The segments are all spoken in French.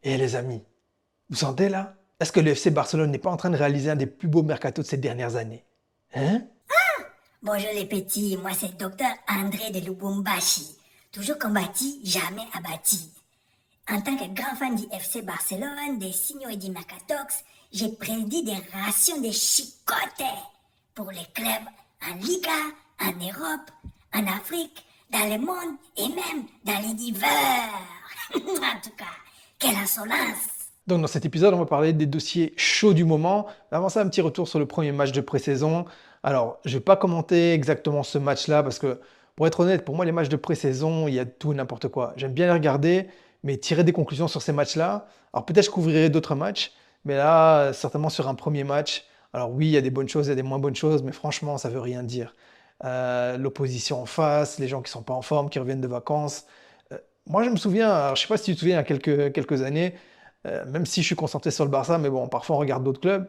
Et les amis, vous sentez là? Est-ce que le FC Barcelone n'est pas en train de réaliser un des plus beaux mercatos de ces dernières années? Hein? Bonjour les petits, moi c'est docteur André de Lubumbashi. Toujours combattu, jamais abattu. En tant que grand fan du FC Barcelone, des signaux et du Mercatox, j'ai prédit des rations de chicotés pour les clubs en Liga, en Europe, en Afrique, dans le monde et même dans l'univers. En tout cas, quelle insolence! Donc dans cet épisode, on va parler des dossiers chauds du moment. Avant ça, un petit retour sur le premier match de pré-saison. Alors, je ne vais pas commenter exactement ce match-là parce que, pour être honnête, pour moi, les matchs de pré-saison, il y a tout et n'importe quoi. J'aime bien les regarder, mais tirer des conclusions sur ces matchs-là. Alors peut-être je couvrirai d'autres matchs, mais là, certainement sur un premier match. Alors oui, il y a des bonnes choses, il y a des moins bonnes choses, mais franchement, ça veut rien dire. L'opposition en face, les gens qui sont pas en forme, qui reviennent de vacances. Moi, je me souviens, alors, je sais pas si tu te souviens, il y a quelques années, même si je suis concentré sur le Barça, mais bon, parfois on regarde d'autres clubs.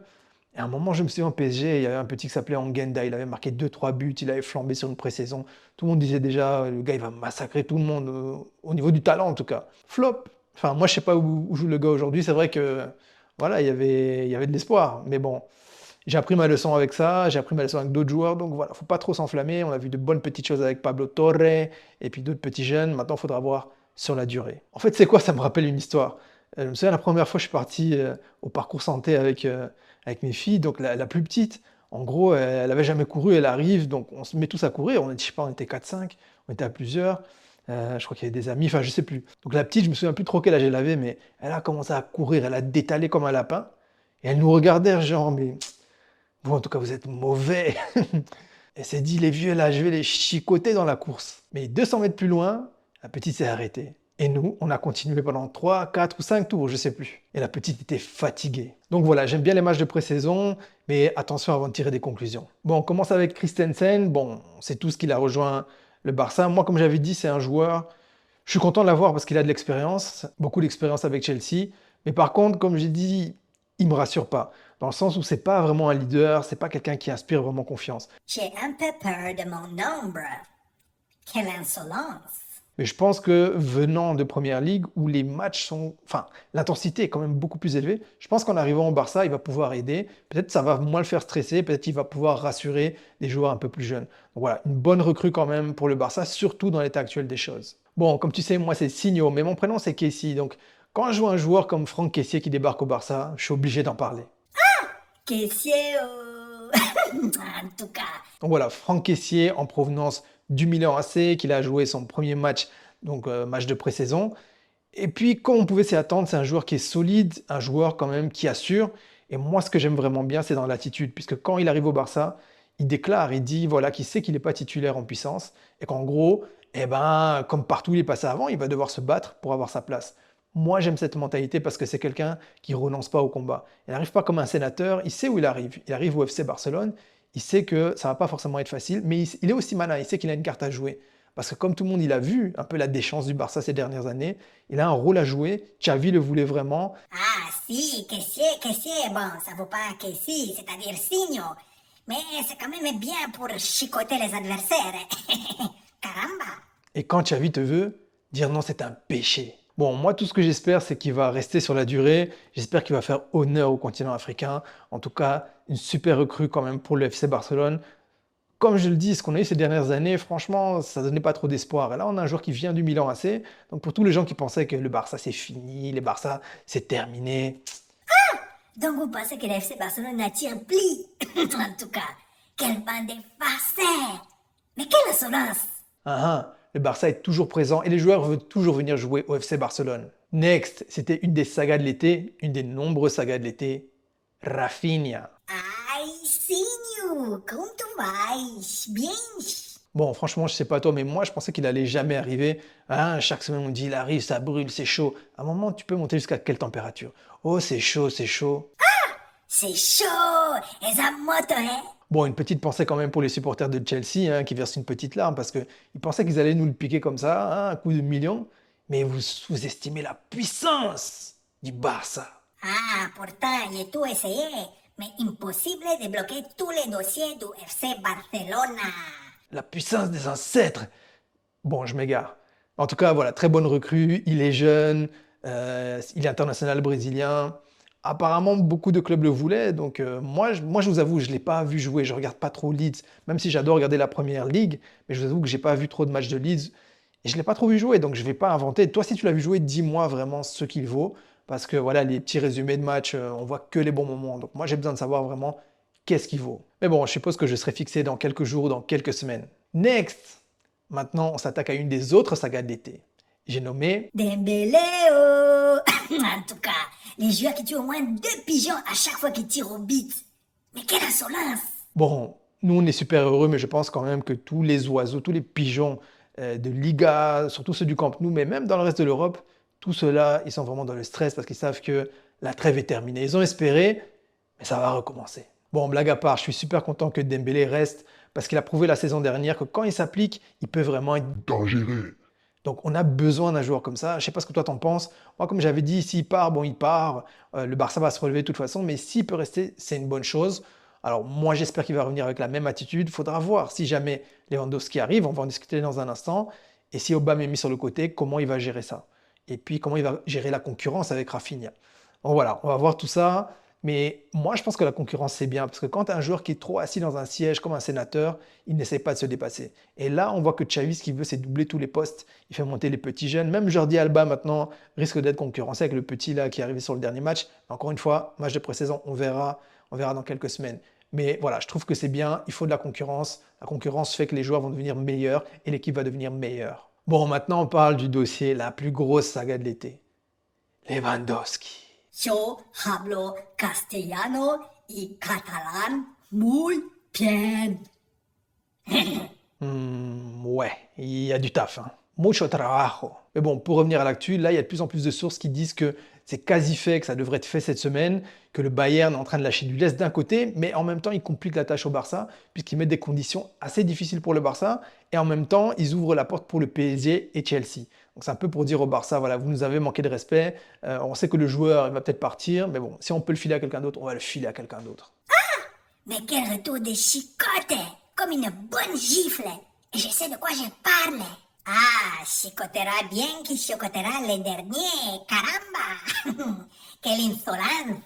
Et à un moment, je me souviens en PSG, il y avait un petit qui s'appelait Angenda, il avait marqué deux trois buts, il avait flambé sur une pré-saison. Tout le monde disait déjà, le gars, il va massacrer tout le monde, au niveau du talent en tout cas. Flop. Enfin, moi, je sais pas où joue le gars aujourd'hui. C'est vrai que, voilà, il y avait de l'espoir. Mais bon, j'ai appris ma leçon avec ça, j'ai appris ma leçon avec d'autres joueurs. Donc voilà, faut pas trop s'enflammer. On a vu de bonnes petites choses avec Pablo Torre et puis d'autres petits jeunes. Maintenant, il faudra voir sur la durée. En fait, c'est quoi? Ça me rappelle une histoire. Je me souviens la première fois, je suis parti au parcours santé avec mes filles. Donc la plus petite, en gros, elle n'avait jamais couru, elle arrive. Donc on se met tous à courir. On était, je sais pas, on était 4-5, on était à plusieurs. Je crois qu'il y avait des amis, enfin je sais plus. Donc la petite, je me souviens plus trop quel âge elle avait, mais elle a commencé à courir, elle a détalé comme un lapin. Et elle nous regardait, genre, mais vous, en tout cas, vous êtes mauvais. Elle s'est dit, les vieux, là, je vais les chicoter dans la course. Mais 200 mètres plus loin, la petite s'est arrêtée. Et nous, on a continué pendant 3, 4 ou 5 tours, je sais plus. Et la petite était fatiguée. Donc voilà, j'aime bien les matchs de pré-saison, mais attention avant de tirer des conclusions. Bon, on commence avec Christensen. Bon, c'est tout ce qu'il a rejoint le Barça. Moi, comme j'avais dit, c'est un joueur. Je suis content de l'avoir parce qu'il a de l'expérience, beaucoup d'expérience avec Chelsea. Mais par contre, comme j'ai dit, il me rassure pas. Dans le sens où c'est pas vraiment un leader, c'est pas quelqu'un qui inspire vraiment confiance. J'ai un peu peur de mon nombre. Quelle insolence! Mais je pense que venant de Première Ligue, où les matchs sont... Enfin, l'intensité est quand même beaucoup plus élevée, je pense qu'en arrivant au Barça, il va pouvoir aider. Peut-être ça va moins le faire stresser, peut-être qu'il va pouvoir rassurer des joueurs un peu plus jeunes. Donc voilà, une bonne recrue quand même pour le Barça, surtout dans l'état actuel des choses. Bon, comme tu sais, moi c'est Signo, mais mon prénom c'est Kessie. Donc quand je vois un joueur comme Franck Kessié qui débarque au Barça, je suis obligé d'en parler. Caissier, en tout cas. Donc voilà, Franck Kessié en provenance du Milan AC, qu'il a joué son premier match, donc match de pré-saison. Et puis, comme on pouvait s'y attendre, c'est un joueur qui est solide, un joueur quand même qui assure. Et moi, ce que j'aime vraiment bien, c'est dans l'attitude, puisque quand il arrive au Barça, il déclare, il dit voilà, qu'il sait qu'il n'est pas titulaire en puissance, et qu'en gros, eh ben, comme partout où il est passé avant, il va devoir se battre pour avoir sa place. Moi, j'aime cette mentalité parce que c'est quelqu'un qui renonce pas au combat. Il n'arrive pas comme un sénateur, il sait où il arrive. Il arrive au FC Barcelone, il sait que ça va pas forcément être facile, mais il est aussi malin, il sait qu'il a une carte à jouer. Parce que comme tout le monde, il a vu un peu la déchance du Barça ces dernières années, il a un rôle à jouer. Xavi le voulait vraiment. Ah, si, caissier, bon, ça vaut pas caissier, c'est-à-dire signe. Mais c'est quand même bien pour chicoter les adversaires. Caramba! Et quand Xavi te veut, dire non, c'est un péché. Bon, moi, tout ce que j'espère, c'est qu'il va rester sur la durée. J'espère qu'il va faire honneur au continent africain. En tout cas, une super recrue quand même pour le FC Barcelone. Comme je le dis, ce qu'on a eu ces dernières années, franchement, ça donnait pas trop d'espoir. Et là, on a un joueur qui vient du Milan AC. Donc pour tous les gens qui pensaient que le Barça c'est fini, le Barça c'est terminé, Donc vous pensez que l'FC Barcelone n'attire plus? En tout cas, quelle bande de farceurs! Mais quelle insolence! le Barça est toujours présent et les joueurs veulent toujours venir jouer au FC Barcelone. Next, c'était une des sagas de l'été, une des nombreuses sagas de l'été, Rafinha. Ai, signe, como tu vais? Bien? Bon, franchement, je sais pas toi, mais moi, je pensais qu'il allait jamais arriver. Chaque semaine, on dit, il arrive, ça brûle, c'est chaud. À un moment, tu peux monter jusqu'à quelle température? Oh, c'est chaud, c'est chaud. C'est chaud! Esa moto, hein? Bon, une petite pensée quand même pour les supporters de Chelsea, qui versent une petite larme parce qu'ils pensaient qu'ils allaient nous le piquer comme ça, un coup de million. Mais vous sous-estimez la puissance du Barça. Ah, pourtant, j'ai tout essayé, mais impossible de bloquer tous les dossiers du FC Barcelona. La puissance des ancêtres. Bon, je m'égare. En tout cas, voilà, très bonne recrue, il est jeune, Il est international brésilien. Apparemment, beaucoup de clubs le voulaient. Donc, moi, je vous avoue, je ne l'ai pas vu jouer. Je ne regarde pas trop Leeds, même si j'adore regarder la première ligue. Mais je vous avoue que je n'ai pas vu trop de matchs de Leeds. Et je ne l'ai pas trop vu jouer. Donc, je ne vais pas inventer. Toi, si tu l'as vu jouer, dis-moi vraiment ce qu'il vaut. Parce que voilà, les petits résumés de match, on voit que les bons moments. Donc, moi, j'ai besoin de savoir vraiment qu'est-ce qu'il vaut. Mais bon, je suppose que je serai fixé dans quelques jours ou dans quelques semaines. Next! Maintenant, on s'attaque à une des autres sagas de l'été. J'ai nommé Dembélé, oh. En tout cas, les joueurs qui tuent au moins 2 pigeons à chaque fois qu'ils tirent au but. Mais quelle insolence! Bon, nous on est super heureux, mais je pense quand même que tous les oiseaux, tous les pigeons de Liga, surtout ceux du Camp Nou, mais même dans le reste de l'Europe, tous ceux-là, ils sont vraiment dans le stress parce qu'ils savent que la trêve est terminée. Ils ont espéré, mais ça va recommencer. Bon, blague à part, je suis super content que Dembélé reste parce qu'il a prouvé la saison dernière que quand il s'applique, il peut vraiment être Dangereux. donc on a besoin d'un joueur comme ça. Je sais pas ce que toi t'en penses. Moi, comme j'avais dit, s'il part, bon, il part. Le Barça va se relever de toute façon, mais s'il peut rester, c'est une bonne chose. Alors moi, j'espère qu'il va revenir avec la même attitude. Faudra voir si jamais Lewandowski arrive. On va en discuter dans un instant. Et si Aubame est mis sur le côté, comment il va gérer ça? Et puis comment il va gérer la concurrence avec Rafinha? Donc voilà, on va voir tout ça. Mais moi, je pense que la concurrence, c'est bien. Parce que quand tu as un joueur qui est trop assis dans un siège comme un sénateur, il n'essaie pas de se dépasser. Et là, on voit que Xavi, ce qu'il veut, c'est doubler tous les postes. Il fait monter les petits jeunes. Même Jordi Alba, maintenant, risque d'être concurrencé avec le petit là qui est arrivé sur le dernier match. Encore une fois, match de pré-saison, on verra dans quelques semaines. Mais voilà, je trouve que c'est bien. Il faut de la concurrence. La concurrence fait que les joueurs vont devenir meilleurs et l'équipe va devenir meilleure. Bon, maintenant, on parle du dossier, la plus grosse saga de l'été. Lewandowski. Yo hablo castellano y catalán muy bien. Ouais, il y a du taf, hein. Mucho trabajo. Mais bon, pour revenir à l'actu, là, il y a de plus en plus de sources qui disent que c'est quasi fait, que ça devrait être fait cette semaine, que le Bayern est en train de lâcher du lest d'un côté, mais en même temps, il complique la tâche au Barça, puisqu'ils mettent des conditions assez difficiles pour le Barça, et en même temps, ils ouvrent la porte pour le PSG et Chelsea. Donc c'est un peu pour dire au Barça, voilà, vous nous avez manqué de respect, on sait que le joueur, il va peut-être partir, mais bon, si on peut le filer à quelqu'un d'autre, on va le filer à quelqu'un d'autre. Mais quel retour de chicote! Comme une bonne gifle! Et je sais de quoi je parle! Ah, chicotera bien qui chicotera les derniers! Caramba! Quelle insolence!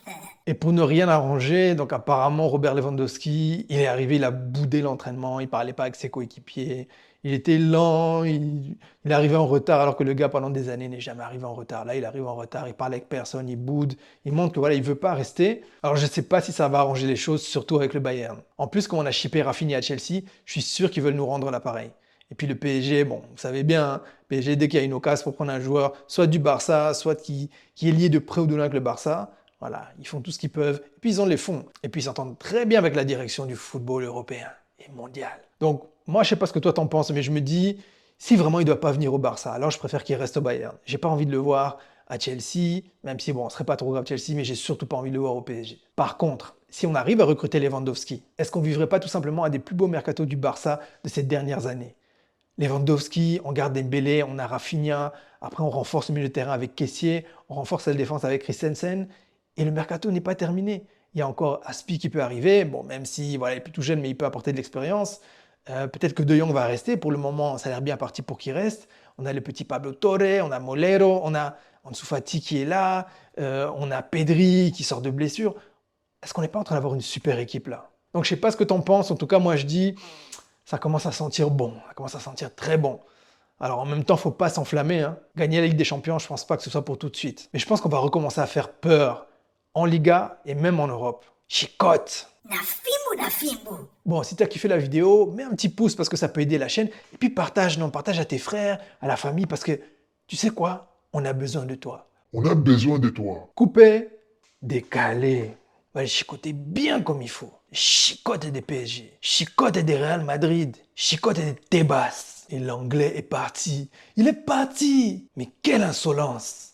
Et pour ne rien arranger, donc apparemment Robert Lewandowski, il est arrivé, il a boudé l'entraînement, il parlait pas avec ses coéquipiers, il était lent, il est arrivé en retard alors que le gars pendant des années n'est jamais arrivé en retard. Là, il arrive en retard, il parle avec personne, il boude, il montre que voilà, il veut pas rester. Alors je sais pas si ça va arranger les choses, surtout avec le Bayern. En plus, comme on a shippé Rafinha à Chelsea, je suis sûr qu'ils veulent nous rendre l'appareil. Et puis le PSG, bon, vous savez bien, hein, PSG, dès qu'il y a une occasion pour prendre un joueur, soit du Barça, soit qui est lié de près ou de loin avec le Barça, voilà, ils font tout ce qu'ils peuvent, et puis ils en les font. Et puis ils s'entendent très bien avec la direction du football européen et mondial. Donc, moi, je sais pas ce que toi t'en penses, mais je me dis, si vraiment il doit pas venir au Barça, alors je préfère qu'il reste au Bayern. J'ai pas envie de le voir à Chelsea, même si bon, ce serait pas trop grave Chelsea, mais j'ai surtout pas envie de le voir au PSG. Par contre, si on arrive à recruter Lewandowski, est-ce qu'on vivrait pas tout simplement un des plus beaux mercatos du Barça de ces dernières années? Lewandowski, on garde Dembélé, on a Rafinha, après on renforce le milieu de terrain avec Kessié, on renforce la défense avec Christensen, et le mercato n'est pas terminé. Il y a encore Aspi qui peut arriver, bon, même si voilà, il est plus tout jeune, mais il peut apporter de l'expérience. Peut-être que De Jong va rester, pour le moment ça a l'air bien parti pour qu'il reste. On a le petit Pablo Torre, on a Molero, on a Ansu Fati qui est là, on a Pedri qui sort de blessure. Est-ce qu'on n'est pas en train d'avoir une super équipe là? Donc je sais pas ce que tu en penses, en tout cas moi je dis, ça commence à sentir bon, ça commence à sentir très bon. Alors en même temps, faut pas s'enflammer, hein. Gagner la Ligue des Champions, je pense pas que ce soit pour tout de suite. Mais je pense qu'on va recommencer à faire peur en Liga et même en Europe. Chicote! Nafimbu, nafimbu! Bon, si tu as kiffé la vidéo, mets un petit pouce parce que ça peut aider la chaîne. Et puis partage, non, partage à tes frères, à la famille, parce que tu sais quoi? On a besoin de toi. On a besoin de toi. Coupé, décalé. On va les chicoter bien comme il faut. Chicote des PSG, chicote des Real Madrid, chicote des Tebas. Et l'anglais est parti. Il est parti. Mais quelle insolence!